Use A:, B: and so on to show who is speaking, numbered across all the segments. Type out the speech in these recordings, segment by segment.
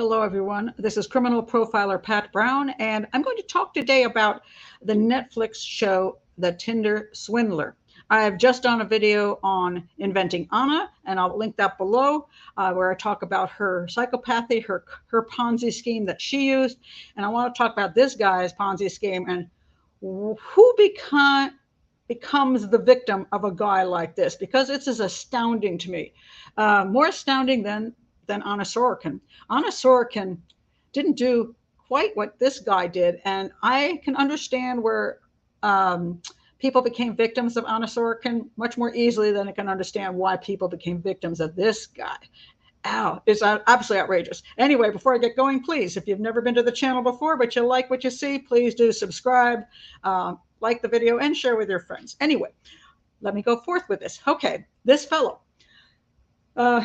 A: Hello, everyone. This is criminal profiler Pat Brown, and I'm going to talk today about the Netflix show, The Tinder Swindler. I've just done a video on inventing Anna, and I'll link that below, where I talk about her psychopathy, her Ponzi scheme that she used. And I want to talk about this guy's Ponzi scheme and who becomes the victim of a guy like this, because this is astounding to me. More astounding than Anna Sorokin. Anna Sorokin didn't do quite what this guy did, and I can understand where people became victims of Anna Sorokin much more easily than I can understand why people became victims of this guy. Ow, it's absolutely outrageous. Anyway, before I get going, please, if you've never been to the channel before, but you like what you see, please do subscribe, like the video, and share with your friends. Anyway, let me go forth with this. Okay, this fellow.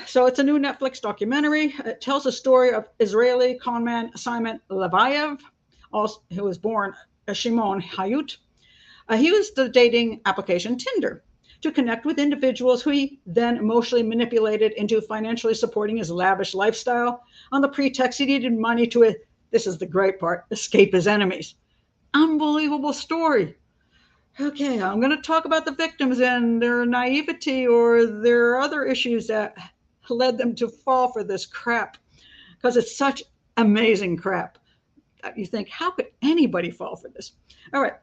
A: So it's a new Netflix documentary. It tells the story of Israeli conman Simon Leviev, who was born Shimon Hayut. He used the dating application Tinder to connect with individuals who he then emotionally manipulated into financially supporting his lavish lifestyle on the pretext he needed money to, this is the great part, escape his enemies. Unbelievable story. Okay, I'm going to talk about the victims and their naivety or their other issues that led them to fall for this crap, because it's such amazing crap. You think, how could anybody fall for this? All right.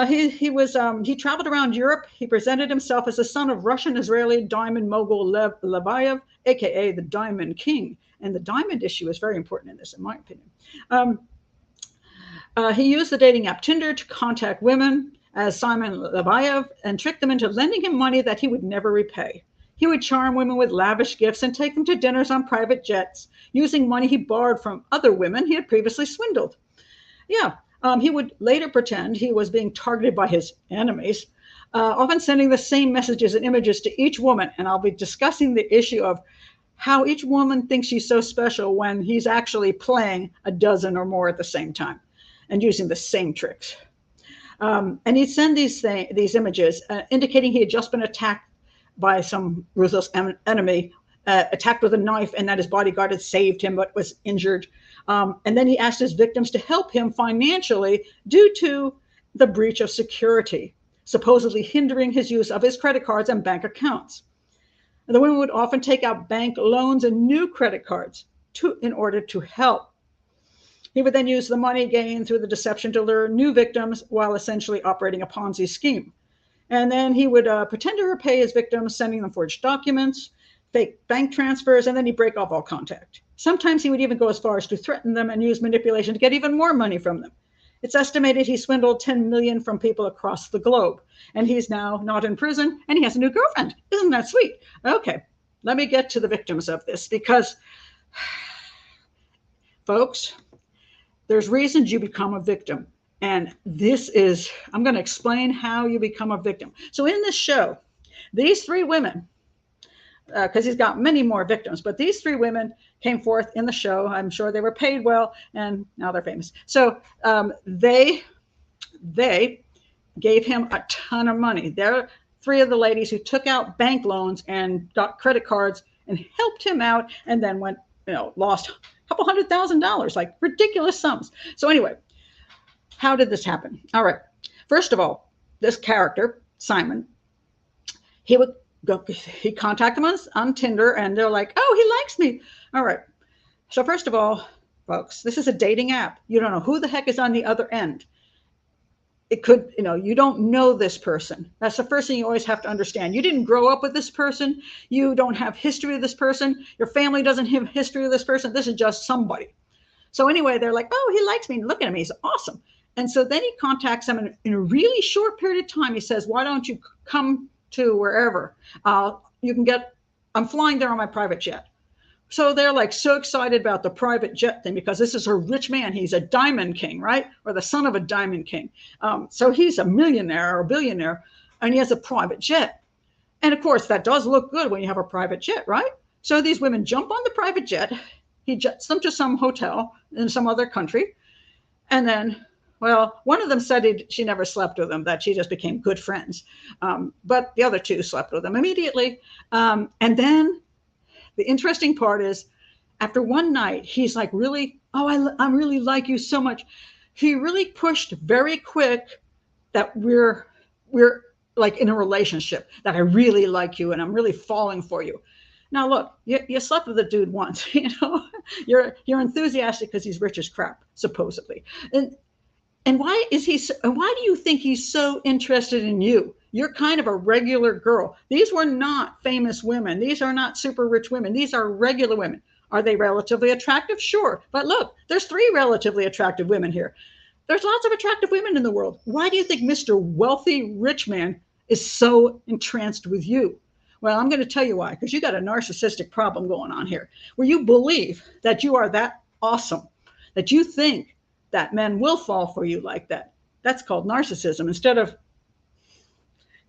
A: He traveled around Europe. He presented himself as the son of Russian-Israeli diamond mogul Lev Leviev, aka the Diamond King. And the diamond issue is very important in this, in my opinion. He used the dating app Tinder to contact women as Simon Leviev and trick them into lending him money that he would never repay. He would charm women with lavish gifts and take them to dinners on private jets using money he borrowed from other women he had previously swindled. Yeah, he would later pretend he was being targeted by his enemies, often sending the same messages and images to each woman. And I'll be discussing the issue of how each woman thinks she's so special when he's actually playing a dozen or more at the same time and using the same tricks. And he'd send these images indicating he had just been attacked by some ruthless enemy, attacked with a knife, and that his bodyguard had saved him but was injured. And then he asked his victims to help him financially due to the breach of security, supposedly hindering his use of his credit cards and bank accounts. And the women would often take out bank loans and new credit cards in order to help. He would then use the money gained through the deception to lure new victims while essentially operating a Ponzi scheme. And then he would pretend to repay his victims, sending them forged documents, fake bank transfers, and then he'd break off all contact. Sometimes he would even go as far as to threaten them and use manipulation to get even more money from them. It's estimated he swindled 10 million from people across the globe. And he's now not in prison, and he has a new girlfriend. Isn't that sweet? Okay, let me get to the victims of this, because, folks, there's reasons you become a victim. And I'm going to explain how you become a victim. So in this show, these three women, because he's got many more victims, but these three women came forth in the show. I'm sure they were paid well, and now they're famous. So they gave him a ton of money. They're three of the ladies who took out bank loans and got credit cards and helped him out, and then lost couple $100,000, like ridiculous sums. So anyway, how did this happen? All right. First of all, this character, Simon, he contacted them on Tinder, and they're like, oh, he likes me. All right. So first of all, folks, this is a dating app. You don't know who the heck is on the other end. It could, you don't know this person. That's the first thing you always have to understand. You didn't grow up with this person. You don't have history of this person. Your family doesn't have history of this person. This is just somebody. So anyway, they're like, oh, he likes me. Look at him. He's awesome. And so then he contacts them in a really short period of time. He says, why don't you come to wherever? I'm flying there on my private jet. So they're like so excited about the private jet thing, because this is a rich man. He's a diamond king, right? Or the son of a diamond king. So he's a millionaire or a billionaire, and he has a private jet. And of course, that does look good when you have a private jet, right? So these women jump on the private jet. He jets them to some hotel in some other country. And then, well, one of them said she never slept with him, that she just became good friends. But the other two slept with him immediately. And then the interesting part is, after one night, he's like, really, oh, I really like you so much. He really pushed very quick that we're like in a relationship, that I really like you and I'm really falling for you. Now look, you slept with a dude once, you're enthusiastic because he's rich as crap, supposedly. And why is he why do you think he's so interested in you? You're kind of a regular girl. These were not famous women. These are not super rich women. These are regular women. Are they relatively attractive? Sure. But look, there's 3 relatively attractive women here. There's lots of attractive women in the world. Why do you think Mr. Wealthy Rich Man is so entranced with you? Well, I'm going to tell you why, because you got a narcissistic problem going on here, where you believe that you are that awesome, that you think that men will fall for you like that. That's called narcissism. Instead of,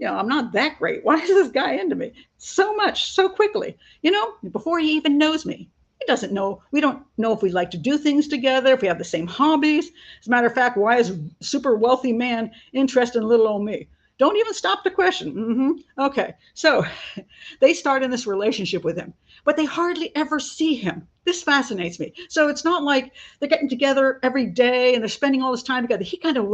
A: I'm not that great. Why is this guy into me so much, so quickly? Before he even knows me. He doesn't know. We don't know if we like to do things together, if we have the same hobbies. As a matter of fact, why is super wealthy man interested in little old me? Don't even stop to question. Okay, so they start in this relationship with him, but they hardly ever see him. This fascinates me. So it's not like they're getting together every day and they're spending all this time together. He kind of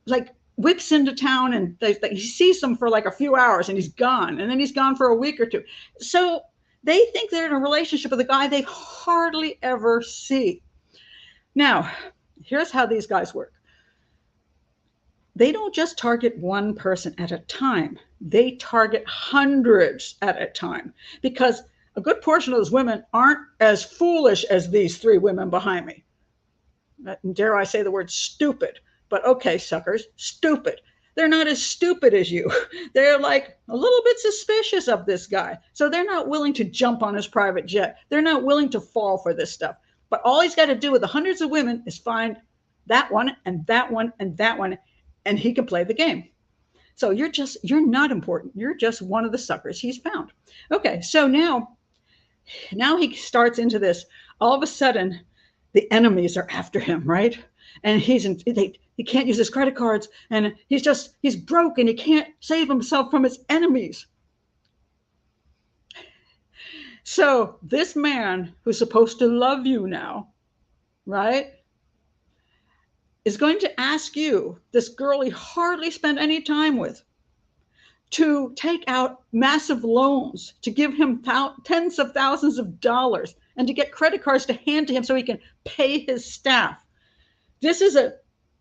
A: like whips into town and he sees them for like a few hours and he's gone. And then he's gone for a week or two. So they think they're in a relationship with a guy they hardly ever see. Now, here's how these guys work. They don't just target one person at a time. They target hundreds at a time, because a good portion of those women aren't as foolish as these 3 women behind me. Dare I say the word stupid? But okay, suckers, stupid. They're not as stupid as you. They're like a little bit suspicious of this guy. So they're not willing to jump on his private jet. They're not willing to fall for this stuff. But all he's got to do with the hundreds of women is find that one and that one and that one, and he can play the game. So you're not important. You're just one of the suckers he's found. Okay, so now he starts into this. All of a sudden, the enemies are after him, right? And he can't use his credit cards, and he's broke, and he can't save himself from his enemies. So this man who's supposed to love you now, right, is going to ask you, this girl he hardly spent any time with, to take out massive loans, to give him tens of thousands of dollars, and to get credit cards to hand to him so he can pay his staff.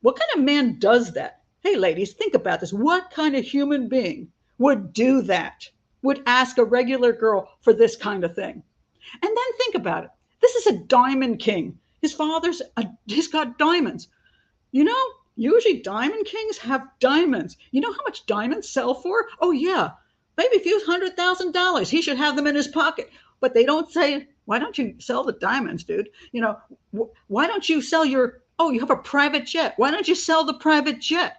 A: What kind of man does that? Hey, ladies, think about this. What kind of human being would do that? Would ask a regular girl for this kind of thing? And then think about it. This is a diamond king. He's got diamonds. Usually diamond kings have diamonds. You know how much diamonds sell for? Oh yeah, maybe a few $100,000. He should have them in his pocket. But they don't say, why don't you sell the diamonds, dude? Why don't you sell you have a private jet. Why don't you sell the private jet?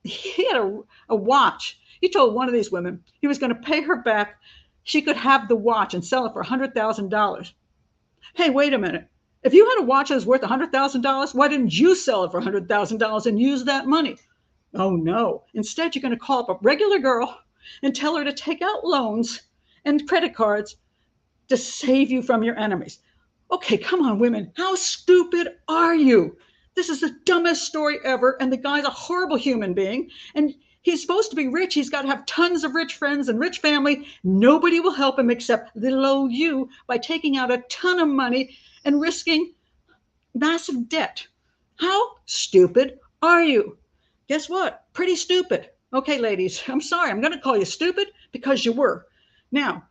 A: He had a watch. He told one of these women he was going to pay her back. She could have the watch and sell it for $100,000. Hey, wait a minute. If you had a watch that was worth $100,000, why didn't you sell it for $100,000 and use that money? Oh no. Instead, you're going to call up a regular girl and tell her to take out loans and credit cards to save you from your enemies. Okay, come on, women. How stupid are you? This is the dumbest story ever, and the guy's a horrible human being, and he's supposed to be rich. He's got to have tons of rich friends and rich family. Nobody will help him except little old you by taking out a ton of money and risking massive debt. How stupid are you? Guess what? Pretty stupid. Okay, ladies, I'm sorry. I'm going to call you stupid because you were. Now,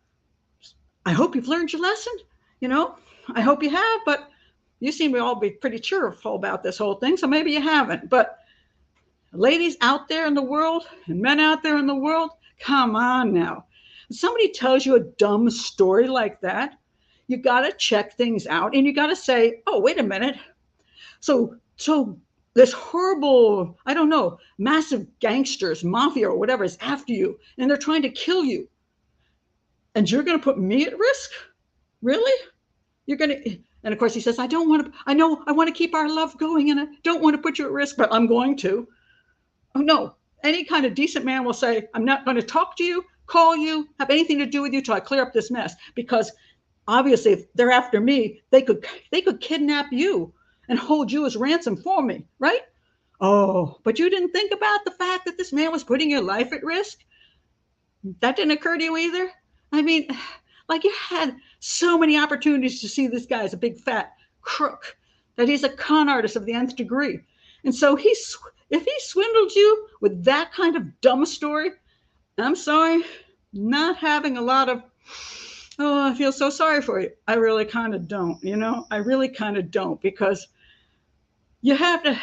A: I hope you've learned your lesson. I hope you have, but you seem to all be pretty cheerful about this whole thing, so maybe you haven't. But ladies out there in the world and men out there in the world, come on now. When somebody tells you a dumb story like that, you got to check things out and you got to say, oh, wait a minute. So this horrible, I don't know, massive gangsters, mafia or whatever is after you, and they're trying to kill you. And you're going to put me at risk? Really? And of course he says, I want to keep our love going and I don't want to put you at risk, but I'm going to. Oh no, any kind of decent man will say, I'm not going to talk to you, call you, have anything to do with you till I clear up this mess, because Obviously, if they're after me, they could kidnap you and hold you as ransom for me, right? Oh, but you didn't think about the fact that this man was putting your life at risk? That didn't occur to you either? I mean, like you had so many opportunities to see this guy as a big fat crook, that he's a con artist of the nth degree. And so if he swindled you with that kind of dumb story, I'm sorry, not having a lot of, oh, I feel so sorry for you. I really kind of don't, I really kind of don't, because you have to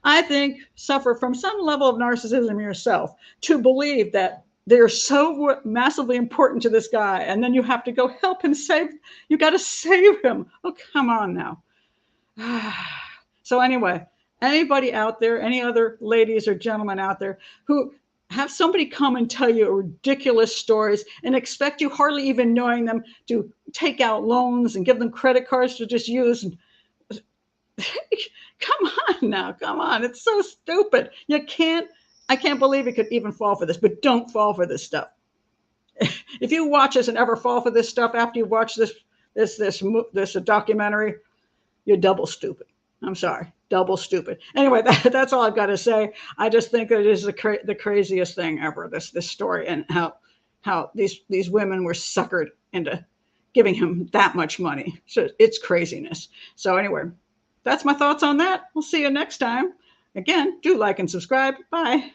A: I think, suffer from some level of narcissism yourself to believe that they're so massively important to this guy, and then you have to go help him save. You got to save him. Oh, come on now. So anyway, anybody out there, any other ladies or gentlemen out there who have somebody come and tell you ridiculous stories and expect you, hardly even knowing them, to take out loans and give them credit cards to just use, and come on now, come on. It's so stupid. I can't believe you could even fall for this, but don't fall for this stuff. If you watch this and ever fall for this stuff after you watch this documentary, you're double stupid. I'm sorry, double stupid. Anyway, that's all I've got to say. I just think it is the craziest thing ever, this story, and how these women were suckered into giving him that much money. So it's craziness. So anyway, that's my thoughts on that. We'll see you next time. Again, do like and subscribe. Bye.